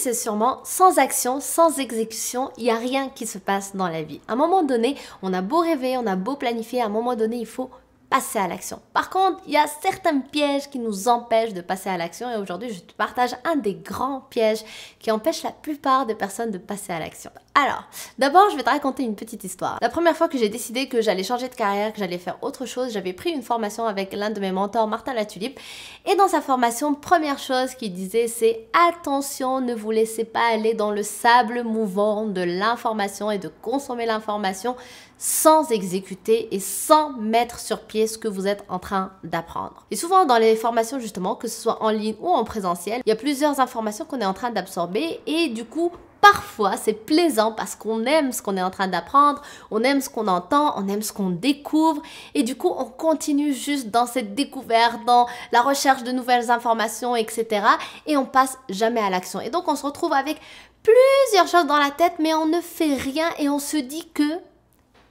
sais sûrement, sans action, sans exécution, il n'y a rien qui se passe dans la vie. À un moment donné, on a beau rêver, on a beau planifier, à un moment donné, il faut passer à l'action. Par contre, il y a certains pièges qui nous empêchent de passer à l'action et aujourd'hui, je te partage un des grands pièges qui empêche la plupart des personnes de passer à l'action. Alors, d'abord, je vais te raconter une petite histoire. La première fois que j'ai décidé que j'allais changer de carrière, que j'allais faire autre chose, j'avais pris une formation avec l'un de mes mentors, Martin Latulippe, et dans sa formation, première chose qu'il disait, c'est attention, ne vous laissez pas aller dans le sable mouvant de l'information et de consommer l'information sans exécuter et sans mettre sur pied ce que vous êtes en train d'apprendre. Et souvent dans les formations justement, que ce soit en ligne ou en présentiel, il y a plusieurs informations qu'on est en train d'absorber et du coup, parfois, c'est plaisant parce qu'on aime ce qu'on est en train d'apprendre, on aime ce qu'on entend, on aime ce qu'on découvre et du coup, on continue juste dans cette découverte, dans la recherche de nouvelles informations, etc. et on passe jamais à l'action. Et donc, on se retrouve avec plusieurs choses dans la tête, mais on ne fait rien et on se dit que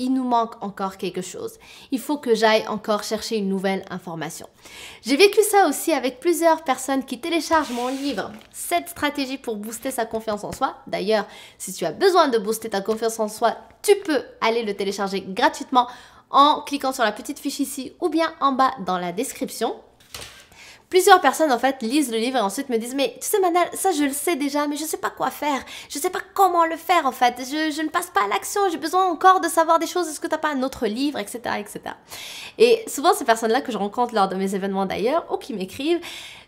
il nous manque encore quelque chose. Il faut que j'aille encore chercher une nouvelle information. J'ai vécu ça aussi avec plusieurs personnes qui téléchargent mon livre « 7 stratégies pour booster sa confiance en soi ». D'ailleurs, si tu as besoin de booster ta confiance en soi, tu peux aller le télécharger gratuitement en cliquant sur la petite fiche ici ou bien en bas dans la description. Plusieurs personnes en fait lisent le livre et ensuite me disent « Mais tu sais Manal, ça je le sais déjà, mais je ne sais pas quoi faire. Je ne sais pas comment le faire en fait. Je ne passe pas à l'action. J'ai besoin encore de savoir des choses. Est-ce que tu n'as pas un autre livre, etc. etc. » Et souvent ces personnes-là que je rencontre lors de mes événements d'ailleurs ou qui m'écrivent,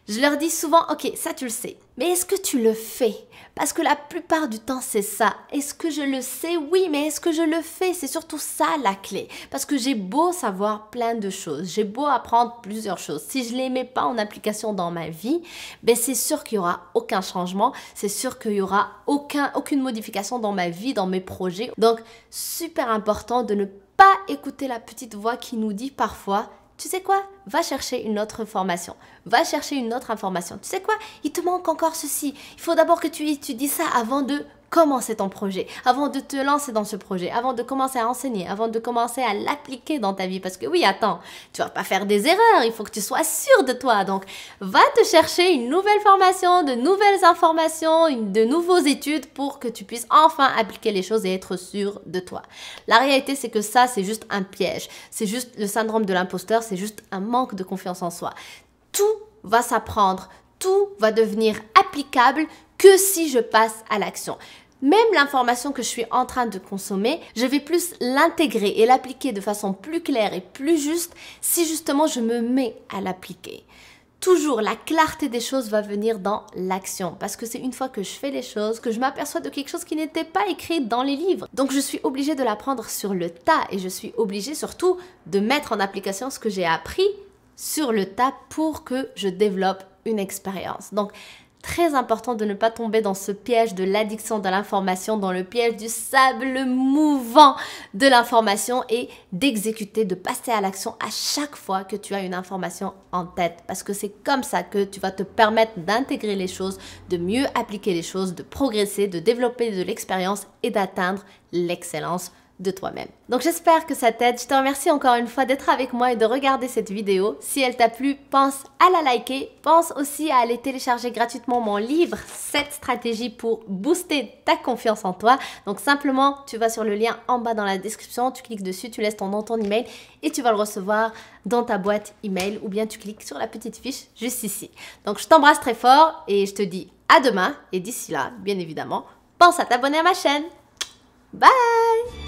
je leur dis souvent « Ok, ça tu le sais, mais est-ce que tu le fais ?» Parce que la plupart du temps, c'est ça. Est-ce que je le sais? Oui, mais est-ce que je le fais? C'est surtout ça la clé. Parce que j'ai beau savoir plein de choses, j'ai beau apprendre plusieurs choses. Si je ne les mets pas en application dans ma vie, ben c'est sûr qu'il n'y aura aucun changement. C'est sûr qu'il n'y aura aucune modification dans ma vie, dans mes projets. Donc, super important de ne pas écouter la petite voix qui nous dit parfois tu sais quoi? Va chercher une autre formation. Va chercher une autre information. Tu sais quoi? Il te manque encore ceci. Il faut d'abord que tu étudies ça avant de commencer ton projet, avant de te lancer dans ce projet, avant de commencer à enseigner, avant de commencer à l'appliquer dans ta vie. Parce que oui, attends, tu vas pas faire des erreurs. Il faut que tu sois sûr de toi. Donc, va te chercher une nouvelle formation, de nouvelles informations, de nouvelles études pour que tu puisses enfin appliquer les choses et être sûr de toi. La réalité, c'est que ça, c'est juste un piège. C'est juste le syndrome de l'imposteur. C'est juste un manque de confiance en soi. Tout va s'apprendre. Tout va devenir applicable que si je passe à l'action. Même l'information que je suis en train de consommer, je vais plus l'intégrer et l'appliquer de façon plus claire et plus juste si justement je me mets à l'appliquer. Toujours, la clarté des choses va venir dans l'action parce que c'est une fois que je fais les choses que je m'aperçois de quelque chose qui n'était pas écrit dans les livres. Donc, je suis obligée de l'apprendre sur le tas et je suis obligée surtout de mettre en application ce que j'ai appris sur le tas pour que je développe une expérience. Donc, très important de ne pas tomber dans ce piège de l'addiction de l'information, dans le piège du sable mouvant de l'information et d'exécuter, de passer à l'action à chaque fois que tu as une information en tête. Parce que c'est comme ça que tu vas te permettre d'intégrer les choses, de mieux appliquer les choses, de progresser, de développer de l'expérience et d'atteindre l'excellence de toi-même. Donc j'espère que ça t'aide. Je te remercie encore une fois d'être avec moi et de regarder cette vidéo. Si elle t'a plu, pense à la liker. Pense aussi à aller télécharger gratuitement mon livre 7 stratégies pour booster ta confiance en toi. Donc simplement, tu vas sur le lien en bas dans la description, tu cliques dessus, tu laisses ton nom, ton email et tu vas le recevoir dans ta boîte email ou bien tu cliques sur la petite fiche juste ici. Donc je t'embrasse très fort et je te dis à demain et d'ici là, bien évidemment, pense à t'abonner à ma chaîne. Bye!